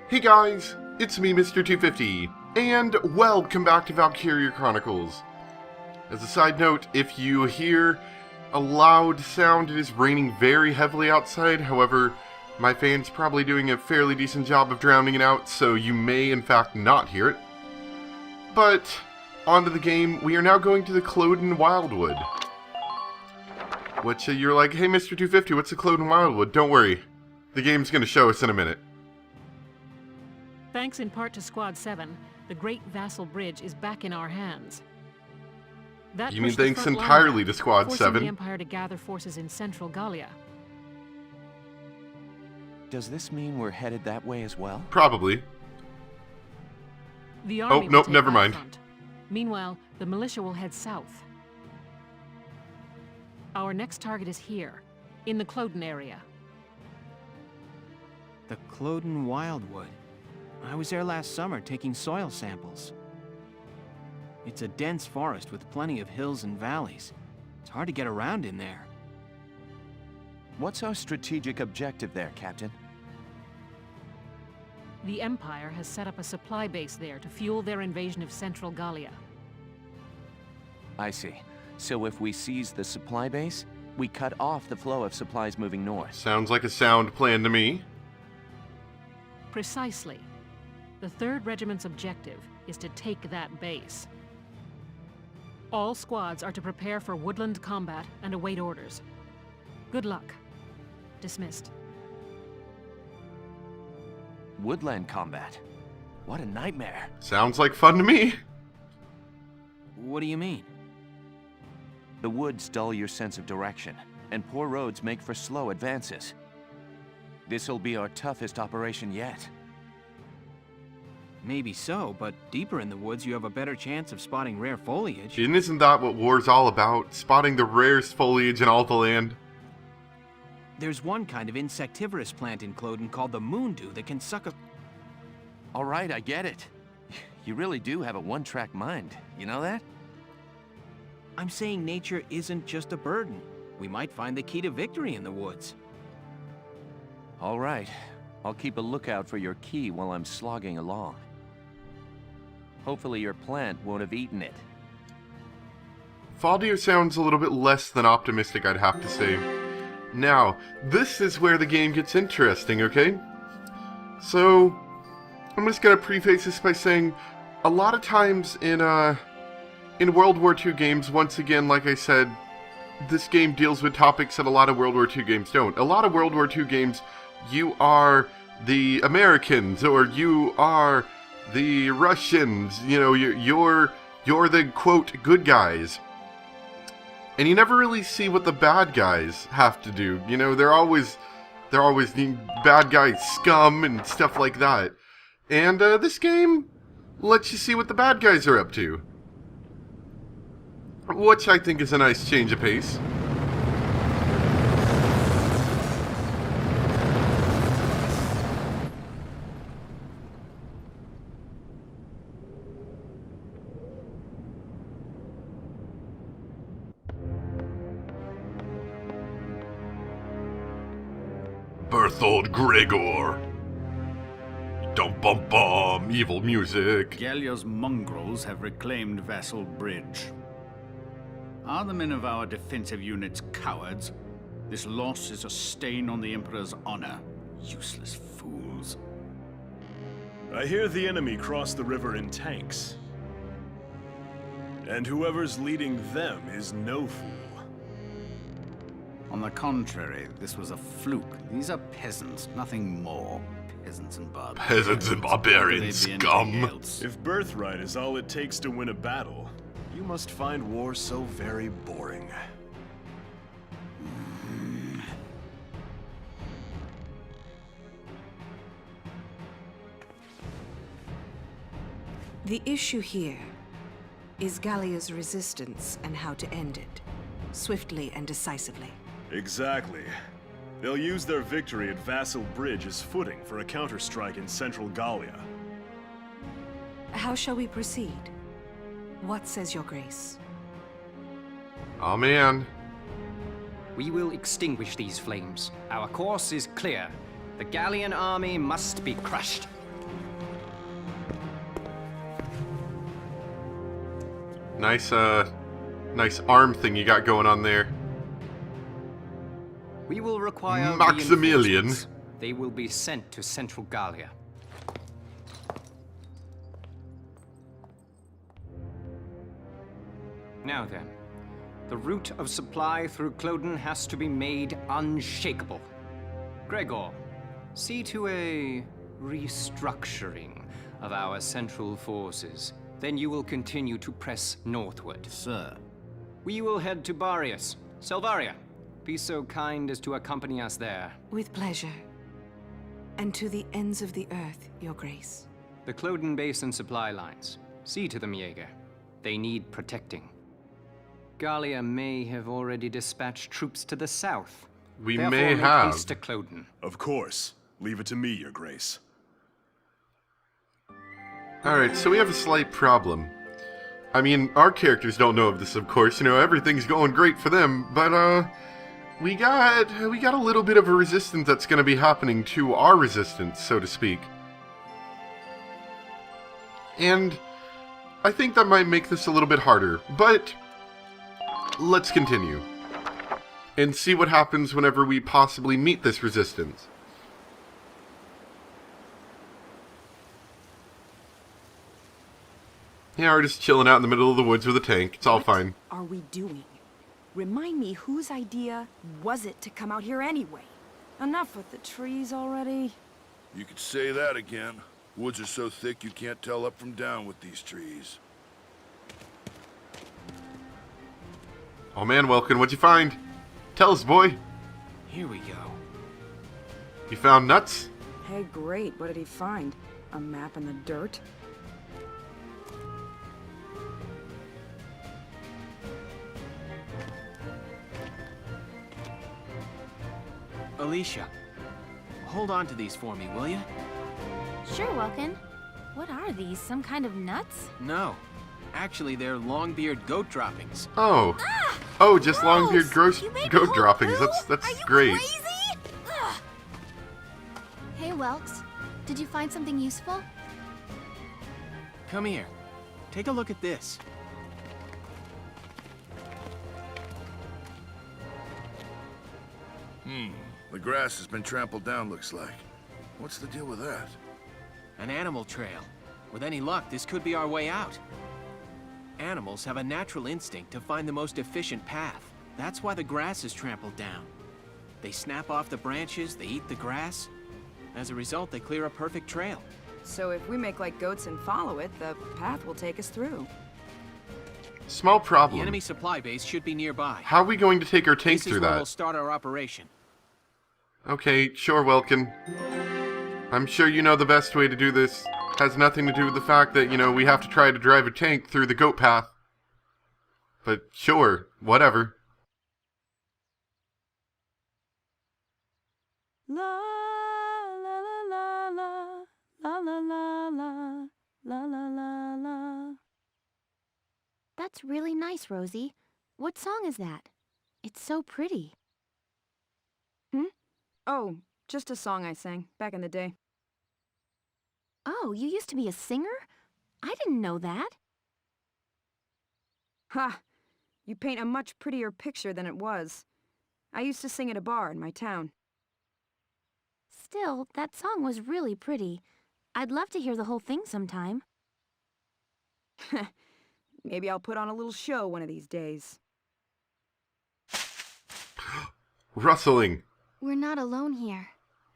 Hey guys, it's me, Mr. 250, and welcome back to Valkyria Chronicles. As a side note, if you hear a loud sound, it is raining very heavily outside. However, my fan's probably doing a fairly decent job of drowning it out, so you may in fact not hear it. But, onto the game, we are now going to the Cloden Wildwood. Which, you're like, hey Mr. 250, what's the Cloden Wildwood? Don't worry, the game's going to show us in a minute. Thanks in part to Squad 7, the Great Vassal Bridge is back in our hands. That You mean pushed the thanks front line entirely back, to Squad forcing 7? the Empire to gather forces in central Gallia. Does this mean we're headed that way as well? Probably. The army will nope, take never that mind. front. Meanwhile, the militia will head south. Our next target is here, in the Cloden area. The Cloden Wildwood. I was there last summer taking soil samples. It's a dense forest with plenty of hills and valleys. It's hard to get around in there. What's our strategic objective there, Captain? The Empire has set up a supply base there to fuel their invasion of central Gallia. I see. So if we seize the supply base, we cut off the flow of supplies moving north. Sounds like a sound plan to me. Precisely. The 3rd Regiment's objective is to take that base. All squads are to prepare for woodland combat and await orders. Good luck. Dismissed. Woodland combat. What a nightmare. Sounds like fun to me. What do you mean? The woods dull your sense of direction, and poor roads make for slow advances. This'll be our toughest operation yet. Maybe so, but deeper in the woods you have a better chance of spotting rare foliage. And isn't that what war's all about? Spotting the rarest foliage in all the land? There's one kind of insectivorous plant in Cloden called the moondew that can suck a... All right, I get it. You really do have a one-track mind, you know that? I'm saying nature isn't just a burden. We might find the key to victory in the woods. All right. I'll keep a lookout for your key while I'm slogging along. Hopefully your plant won't have eaten it. Faldio sounds a little bit less than optimistic, I'd have to say. Now, this is where the game gets interesting, okay? So, I'm just gonna preface this by saying, a lot of times in World War II games, once again, like I said, this game deals with topics that a lot of World War II games don't. A lot of World War II games, you are the Americans, or you are the Russians, you know, you're the, quote, good guys. And you never really see what the bad guys have to do. You know, they're always the bad guy scum and stuff like that. And this game lets you see what the bad guys are up to. Which I think is a nice change of pace. Berthold Gregor. Dum-bum-bum, evil music. Gallia's mongrels have reclaimed Vassal Bridge. Are the men of our defensive units cowards? This loss is a stain on the Emperor's honor. Useless fools. I hear the enemy cross the river in tanks. And whoever's leading them is no fool. On the contrary, this was a fluke. These are peasants, nothing more. Peasants and barbarians. Peasants and barbarian scum. If birthright is all it takes to win a battle, you must find war so very boring. The issue here is Gallia's resistance and how to end it, swiftly and decisively. Exactly. They'll use their victory at Vassal Bridge as footing for a counterstrike in central Gallia. How shall we proceed? What says your grace? Oh man. We will extinguish these flames. Our course is clear. The Gallian army must be crushed. Nice, nice arm thing you got going on there. We will require Maximilian. reinforcements. They will be sent to Central Gallia. Now then, the route of supply through Cloden has to be made unshakable. Gregor, see to a restructuring of our central forces. Then you will continue to press northward. Sir. We will head to Barius. Selvaria, be so kind as to accompany us there. With pleasure. And to the ends of the earth, Your Grace. The Cloden Basin supply lines. See to them, Jaeger. They need protecting. Gallia may have already dispatched troops to the south. We Therefore, may make have. haste to Cloden. Of course. Leave it to me, Your Grace. Alright, so we have a slight problem. I mean, our characters don't know of this, of course. You know, everything's going great for them, but, we got a little bit of a resistance that's going to be happening to our resistance, so to speak. And I think that might make this a little bit harder, but let's continue and see what happens whenever we possibly meet this resistance. Yeah, we're just chilling out in the middle of the woods with a tank. It's all fine. Are we doing? Remind me, whose idea was it to come out here anyway? Enough with the trees already. You could say that again. Woods are so thick you can't tell up from down with these trees. Oh man, Welkin, what'd you find? Tell us, boy. Here we go. You found nuts? Hey, great. What did he find? A map in the dirt? Alicia, hold on to these for me, will you? Sure, Welkin. What are these? Some kind of nuts? No. Actually, they're long-beard goat droppings. Oh. Ah! Oh, just long-beard You made a goat whole droppings. poo? That's Are you great. Crazy? Ugh. Hey, Welks. Did you find something useful? Come here. Take a look at this. The grass has been trampled down, looks like. What's the deal with that? An animal trail. With any luck, this could be our way out. Animals have a natural instinct to find the most efficient path. That's why the grass is trampled down. They snap off the branches, they eat the grass. As a result, they clear a perfect trail. So if we make like goats and follow it, the path will take us through. Small The problem. enemy supply base should be nearby. How are we going to take our tank This is through where that? we'll start our operation. Okay, sure, Welkin. I'm sure you know the best way to do this. Has nothing to do with the fact that, you know, we have to try to drive a tank through the goat path. But sure, whatever. La la la la la la la la la la la la. That's really nice, Rosie. What song is that? It's so pretty. Oh, just a song I sang back in the day. Oh, you used to be a singer? I didn't know that. Ha! You paint a much prettier picture than it was. I used to sing at a bar in my town. Still, that song was really pretty. I'd love to hear the whole thing sometime. Maybe I'll put on a little show one of these days. Rustling. We're not alone here.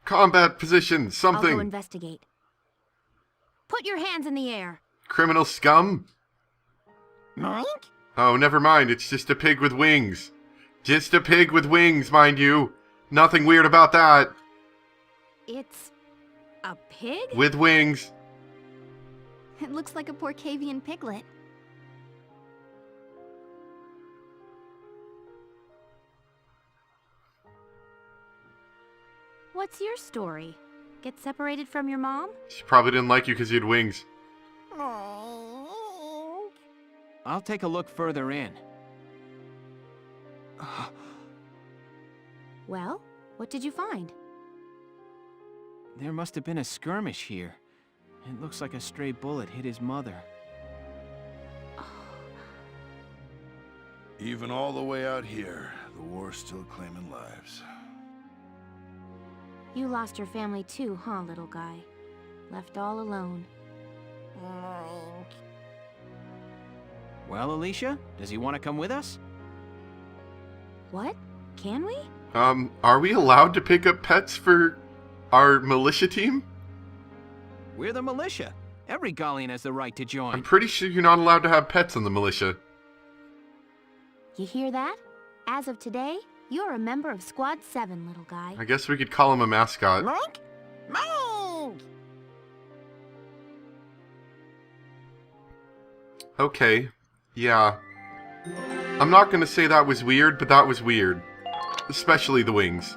Combat position, I'll something. go investigate. Put your hands in the air. Criminal scum? Oh, never mind. It's just a pig with wings. Just a pig with wings, mind you. Nothing weird about that. It's a pig? With wings. It looks like a Porcavian piglet. What's your story? Get separated from your mom? She probably didn't like you because you had wings. I'll take a look further in. Well, what did you find? There must have been a skirmish here. It looks like a stray bullet hit his mother. Even all the way out here, the war's still claiming lives. You lost your family too, huh, little guy? Left all alone. Well, Alicia, does he want to come with us? What? Can we? Are we allowed to pick up pets for our militia team? We're the militia. Every Gallian has the right to join. I'm pretty sure you're not allowed to have pets in the militia. You hear that? As of today, you're a member of Squad 7, little guy. I guess we could call him a mascot. Monk? Monk! Okay. Yeah. I'm not gonna say that was weird, but that was weird. Especially the wings.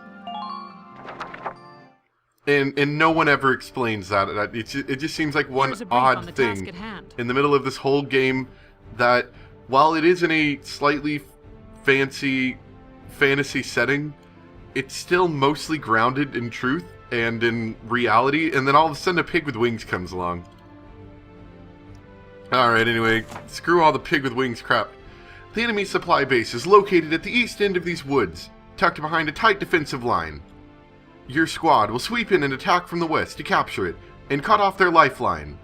And no one ever explains that. It just seems like one odd thing in the middle of this whole game that, while it is in a slightly fancy fantasy setting, it's still mostly grounded in truth and in reality, and then all of a sudden a pig with wings comes along. Alright, anyway, screw all the pig with wings crap. The enemy supply base is located at the east end of these woods, tucked behind a tight defensive line. Your squad will sweep in and attack from the west to capture it, and cut off their lifeline.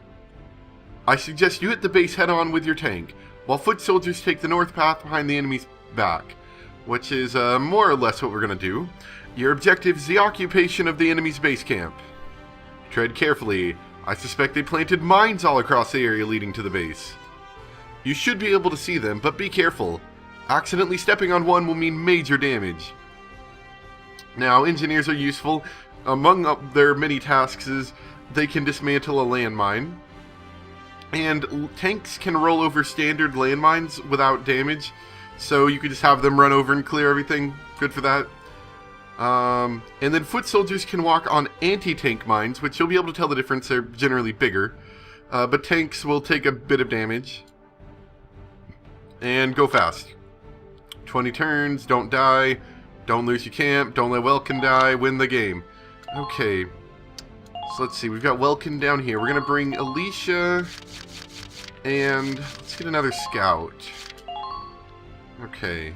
I suggest you hit the base head-on with your tank, while foot soldiers take the north path behind the enemy's back, which is more or less what we're going to do. Your objective is the occupation of the enemy's base camp. Tread carefully. I suspect they planted mines all across the area leading to the base. You should be able to see them, but be careful. Accidentally stepping on one will mean major damage. Now, engineers are useful. Among their many tasks is they can dismantle a landmine. And tanks can roll over standard landmines without damage. So you could just have them run over and clear everything. Good for that. And then foot soldiers can walk on anti-tank mines, which you'll be able to tell the difference. They're generally bigger. But tanks will take a bit of damage. And go fast. 20 turns, don't die. Don't lose your camp, don't let Welkin die, win the game. Okay. So let's see, we've got Welkin down here. We're going to bring Alicia. And let's get another scout. Okay.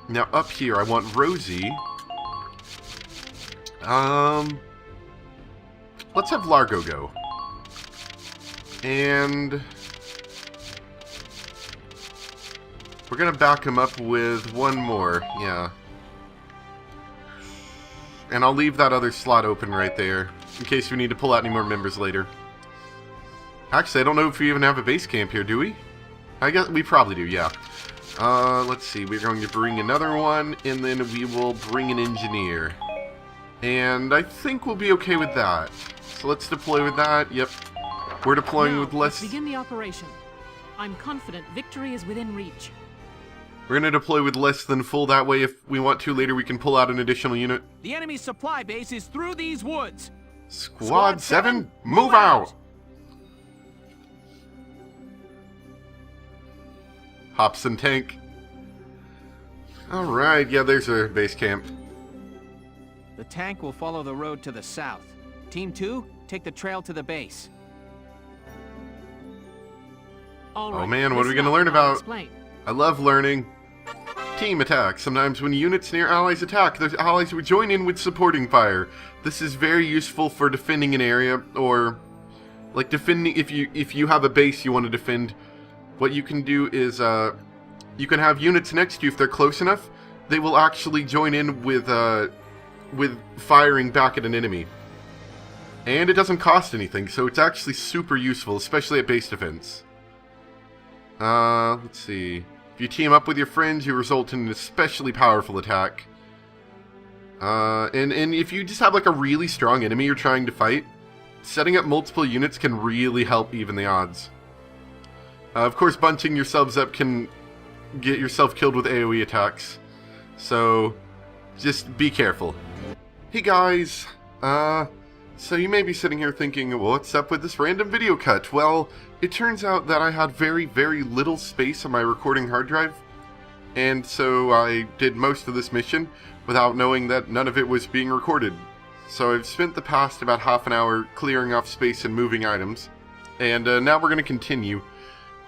Now up here, I want Rosie. Let's have Largo go. And we're gonna back him up with one more, yeah. And I'll leave that other slot open right there, in case we need to pull out any more members later. Actually, I don't know if we even have a base camp here, do we? I guess we probably do, yeah. Let's see, we're going to bring another one, and then we will bring an engineer. And I think we'll be okay with that. So let's deploy with that, yep. We're deploying now, with less... let's begin the operation. I'm confident victory is within reach. We're going to deploy with less than full, that way if we want to later we can pull out an additional unit. The enemy's supply base is through these woods. Squad 7, move out! Hobson tank. Alright, yeah, there's our base camp. The tank will follow the road to the south. Team 2, take the trail to the base. All right, oh man, what are we going to learn about? Explain. I love learning. Team attack. Sometimes when units near allies attack, the allies would join in with supporting fire. This is very useful for defending an area, or like defending if you have a base you want to defend. What you can do is you can have units next to you if they're close enough. They will actually join in with firing back at an enemy. And it doesn't cost anything, so it's actually super useful, especially at base defense. Let's see. If you team up with your friends, you result in an especially powerful attack. And if you just have like a really strong enemy you're trying to fight, setting up multiple units can really help even the odds. Of course, bunching yourselves up can get yourself killed with AoE attacks. So, just be careful. Hey guys, so you may be sitting here thinking, well, what's up with this random video cut? Well, it turns out that I had very, very little space on my recording hard drive, and so I did most of this mission without knowing that none of it was being recorded. So I've spent the past about half an hour clearing off space and moving items, and now we're going to continue.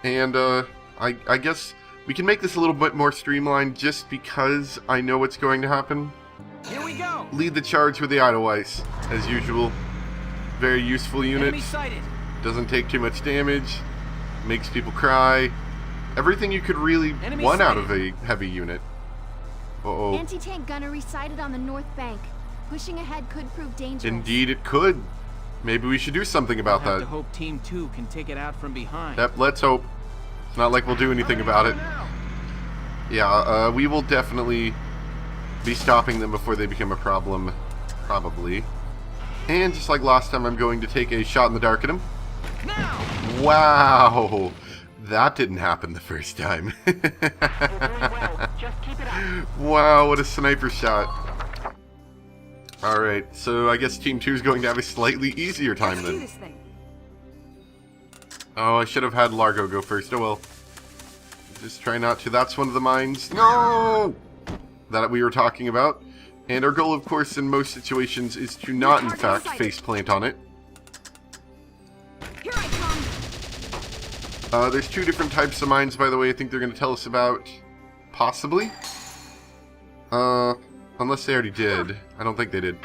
And I I guess we can make this a little bit more streamlined just because I know what's going to happen. Here we go. Lead the charge with the Edelweiss, as usual. Very useful unit. Enemy sighted. Doesn't take too much damage. Makes people cry. Everything you could really Enemy want out sighted. of a heavy unit. Uh-oh. Anti-tank gunnery sighted on the north bank. Pushing ahead could prove dangerous. Indeed it could. Maybe we should do something about We'll have that. to hope Team 2 can take it out from behind. Yep, let's hope. It's not like we'll do anything about it. Yeah, we will definitely be stopping them before they become a problem. Probably. And just like last time, I'm going to take a shot in the dark at him. Now! Wow! That didn't happen the first time. Wow, what a sniper shot. Alright, so I guess Team 2 is going to have a slightly easier time Let's do then. this thing. Oh, I should have had Largo go first. Oh well. Just try not to. That's one of the mines. No! That we were talking about. And our goal, of course, in most situations is to not, in fact, faceplant on it. Here I come. There's two different types of mines, by the way, I think they're going to tell us about. Possibly? Unless they already did. I don't think they did.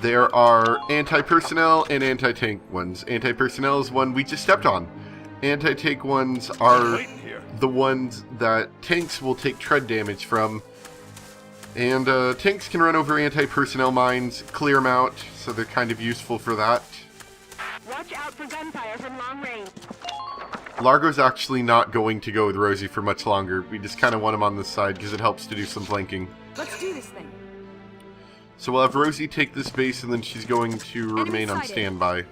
There are anti-personnel and anti-tank ones. Anti-personnel is one we just stepped on. Anti-tank ones are the ones that tanks will take tread damage from. And tanks can run over anti-personnel mines, clear them out, so they're kind of useful for that. Watch out for gunfire from long range. Largo's actually not going to go with Rosie for much longer. We just kind of want him on this side because it helps to do some flanking. Let's do this thing. So we'll have Rosie take this base and then she's going to remain on standby.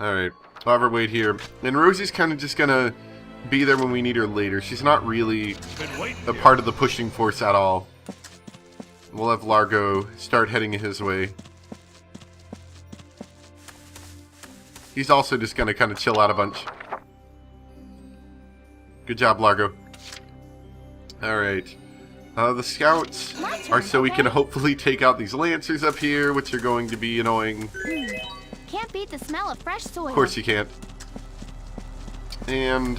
Alright, we'll have her wait here. And Rosie's kind of just gonna be there when we need her later. She's not really a part of the pushing force at all. We'll have Largo start heading his way. He's also just gonna kind of chill out a bunch. Good job, Largo. Alright. The scouts are so we can hopefully take out these lancers up here, which are going to be annoying. Can't beat the smell of fresh soil. Of course you can't. And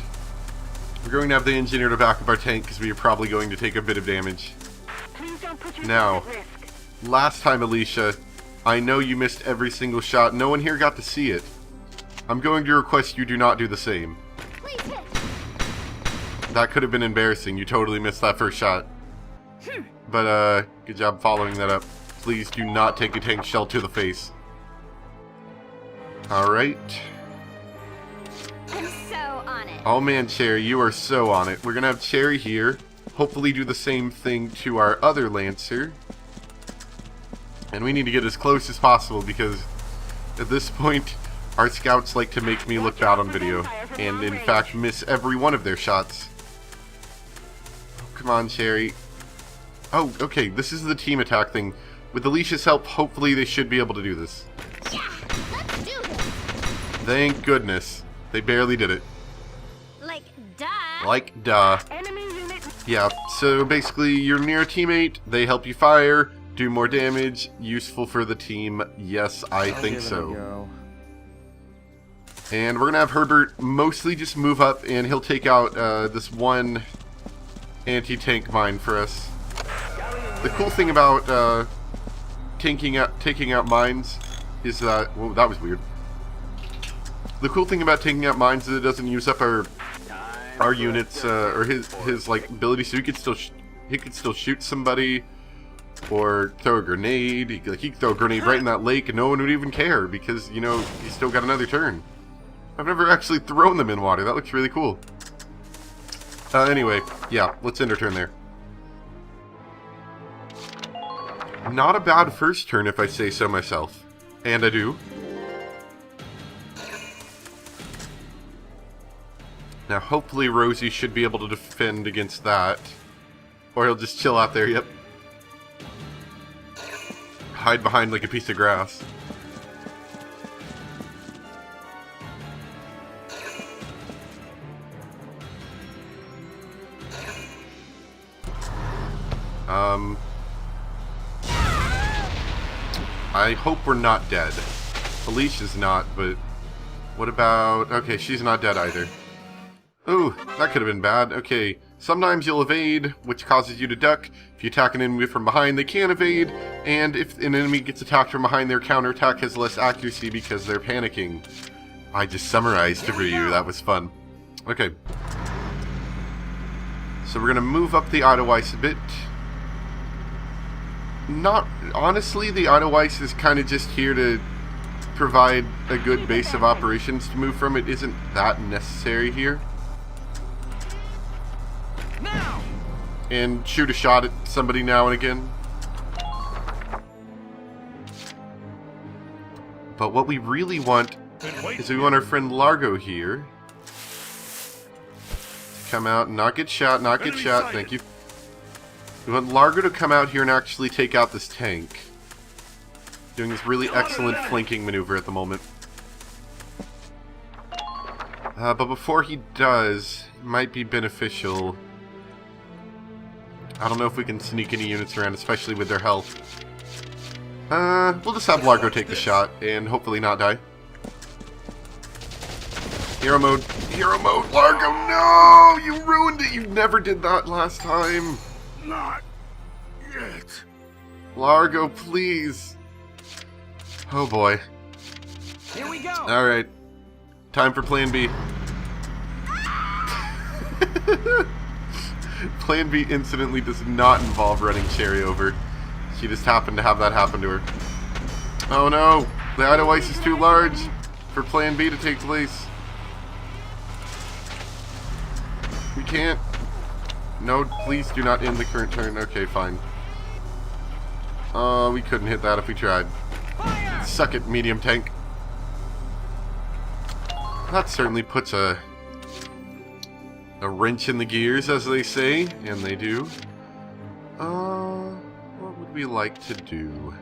we're going to have the engineer to back up our tank because we are probably going to take a bit of damage. Now, last time, Alicia, I know you missed every single shot. No one here got to see it. I'm going to request you do not do the same. Please hit. That could have been embarrassing. You totally missed that first shot. But, good job following that up. Please do not take a tank shell to the face. Alright. I'm so on it. Oh man, Cherry, you are so on it. We're gonna have Cherry here. Hopefully do the same thing to our other Lancer. And we need to get as close as possible because at this point, our scouts like to make me look bad on video. And in fact, miss every one of their shots. Oh, come on, Cherry. Oh, okay, this is the team attack thing. With Alicia's help, hopefully they should be able to do this. Yeah, let's do this. Thank goodness. They barely did it. Like, duh. Like, duh. Yeah, so basically you're near a teammate, they help you fire, do more damage, useful for the team. Yes, I think so. And we're going to have Herbert mostly just move up and he'll take out this one anti-tank mine for us. The cool thing about taking out mines is that... Whoa, that was weird. The cool thing about taking out mines is it doesn't use up our units or his like ability, so he could still shoot somebody or throw a grenade. He could throw a grenade right in that lake and no one would even care because, you know, he's still got another turn. I've never actually thrown them in water. That looks really cool. Anyway, yeah, let's end our turn there. Not a bad first turn if I say so myself. And I do. Now hopefully Rosie should be able to defend against that. Or he'll just chill out there, yep. Hide behind like a piece of grass. I hope we're not dead. Alicia's not, but What about... Okay, she's not dead either. Ooh, that could have been bad. Okay, sometimes you'll evade, which causes you to duck. If you attack an enemy from behind, they can't evade. And if an enemy gets attacked from behind, their counterattack has less accuracy because they're panicking. I just summarized for you. That was fun. Okay. So we're going to move up the Edelweiss a bit. Not... Honestly, the Edelweiss is kind of just here to provide a good base of operations to move from. It isn't that necessary here. And shoot a shot at somebody now and again. But what we really want is we want our friend Largo here to come out and not get shot, thank you. We want Largo to come out here and actually take out this tank. Doing this really excellent flanking maneuver at the moment. But before he does, it might be beneficial. I don't know if we can sneak any units around, especially with their health. We'll just have Largo take the shot and hopefully not die. Hero mode. Hero mode. Largo, no! You ruined it! You never did that last time. Not yet. Largo, please. Oh boy. Here we go. Alright. Time for plan B. Plan B incidentally does not involve running Cherry over. She just happened to have that happen to her. Oh no! The Edelweiss is too large for plan B to take place. We can't. No, please do not end the current turn. Okay, fine. We couldn't hit that if we tried. Suck it, medium tank. That certainly puts a wrench in the gears, as they say, and they do. What would we like to do?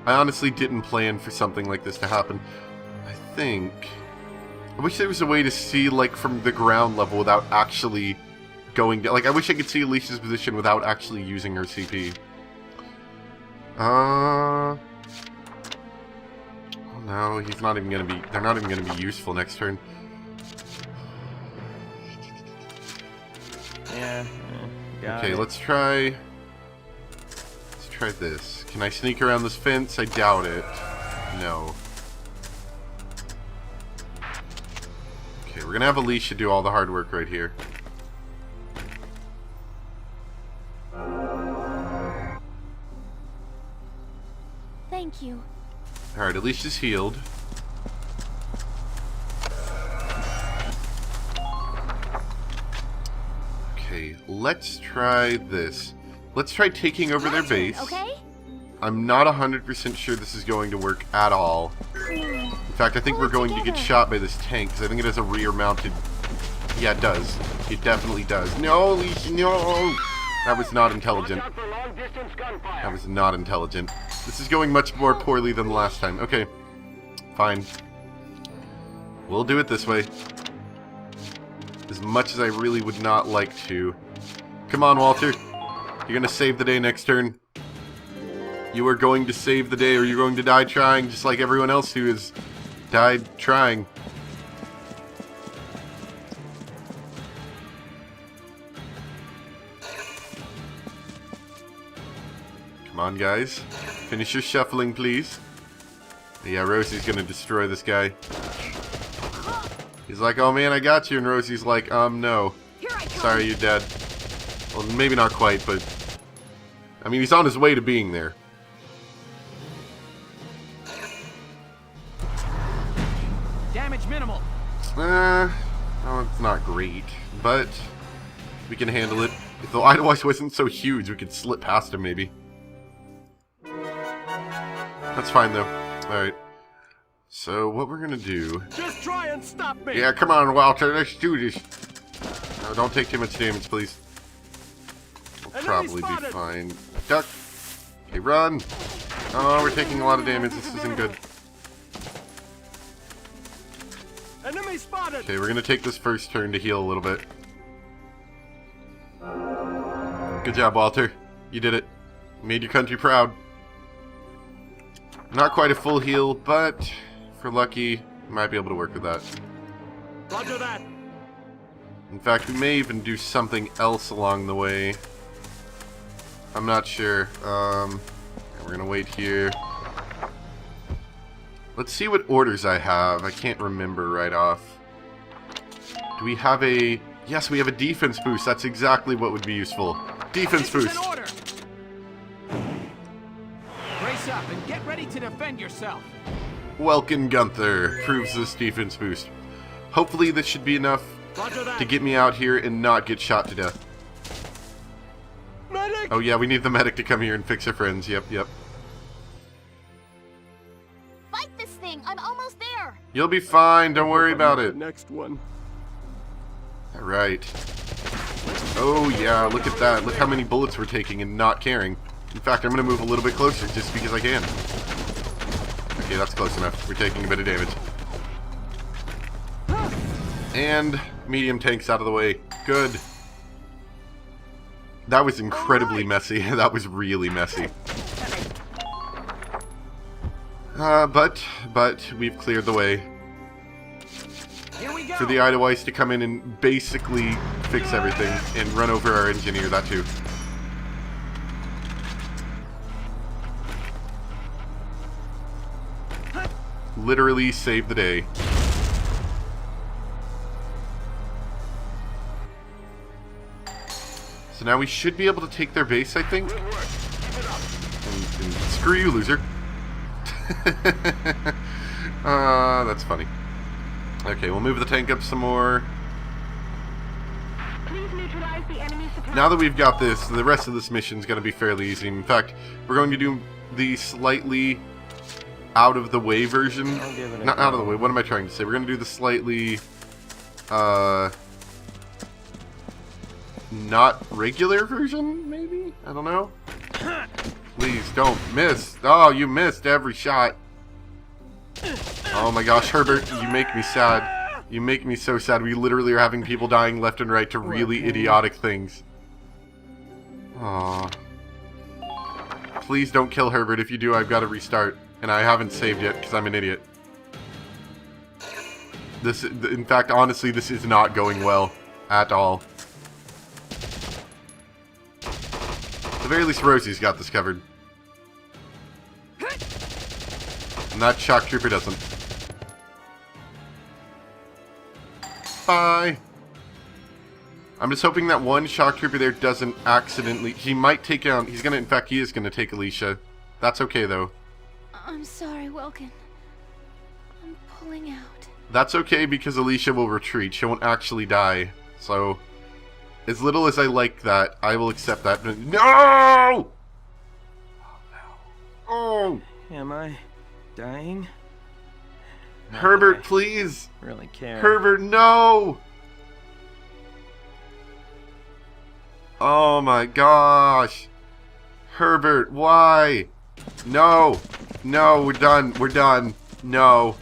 I honestly didn't plan for something like this to happen. I wish there was a way to see, like, from the ground level without actually going down. Like, I wish I could see Alicia's position without actually using her CP. Oh no, he's not even gonna be. They're not even gonna be useful next turn. Yeah. Okay, let's try this. Can I sneak around this fence? I doubt it. No. Okay, we're gonna have Alicia do all the hard work right here. Thank you. Alright, Alicia's healed. Okay, let's try this. Let's try taking over their base. Okay? I'm not 100% sure this is going to work at all. In fact, I think we're going to get shot by this tank, because I think it has a rear-mounted... Yeah, it does. It definitely does. No, Alicia, no! That was not intelligent. That was not intelligent. This is going much more poorly than the last time. Okay. Fine. We'll do it this way. As much as I really would not like to. Come on, Walter. You're gonna save the day next turn. You are going to save the day, or you're going to die trying, just like everyone else who has died trying. Come on, guys. Finish your shuffling, please. Yeah, Rosie's gonna destroy this guy. He's like, oh man, I got you. And Rosie's like, no. Sorry, you're dead. Well, maybe not quite, but... I mean, he's on his way to being there. Damage minimal. Oh, it's not great, but we can handle it. If the Edelweiss wasn't so huge, we could slip past him, maybe. That's fine, though. Alright. So, what we're gonna do... Just try and stop me! Yeah, come on, Walter, let's do this. No, don't take too much damage, please. We'll probably be fine. Duck! Okay, run! Oh, we're taking a lot of damage, this isn't good. Enemy spotted! Okay, we're gonna take this first turn to heal a little bit. Good job, Walter. You did it. You made your country proud. Not quite a full heal, but if we're lucky, Might be able to work with that. Roger that. In fact, we may even do something else along the way. I'm not sure. We're gonna wait here. Let's see what orders I have. I can't remember right off. Do we have a... Yes, we have a defense boost. That's exactly what would be useful. Defense boost. Order. Brace up and get ready to defend yourself. Welkin Gunther proves this defense boost. Hopefully this should be enough to get me out here and not get shot to death. Medic! Oh yeah, we need the medic to come here and fix our friends. Yep. Fight this thing! I'm almost there! You'll be fine. Don't worry about it. Next one. Alright. Oh yeah, look at that. Look how many bullets we're taking and not caring. In fact, I'm going to move a little bit closer just because I can. Okay, that's close enough. We're taking a bit of damage. And medium tanks out of the way. Good. That was incredibly messy. That was really messy. But we've cleared the way for the Edelweiss to come in and basically fix everything and run over our engineer, that too. Literally saved the day. So now we should be able to take their base, I think. And screw you, loser. That's funny. Okay, we'll move the tank up some more. Please neutralize the enemy supply. Now that we've got this, the rest of this mission is going to be fairly easy. In fact, we're going to do the slightly out of the way version. Not out of the way, what am I trying to say? We're going to do the slightly not regular version, maybe? I don't know. Please don't miss. Oh, you missed every shot. Oh my gosh, Herbert, you make me sad. You make me so sad. We literally are having people dying left and right to really idiotic things. Aww. Please don't kill Herbert. If you do, I've got to restart. And I haven't saved yet because I'm an idiot. This, in fact, honestly, this is not going well at all. At the very least, Rosie's got this covered. And that shock trooper doesn't. Bye. I'm just hoping that one shock trooper there doesn't accidentally... He might take down... He's gonna... In fact, he is gonna take Alicia. That's okay, though. I'm sorry, Welkin. I'm pulling out. That's okay because Alicia will retreat. She won't actually die. So, as little as I like that, I will accept that. No! Oh, no. Oh! Am I dying? Herbert, please! Really care. Herbert, no! Oh my gosh! Herbert, why? No! No, we're done. We're done. No.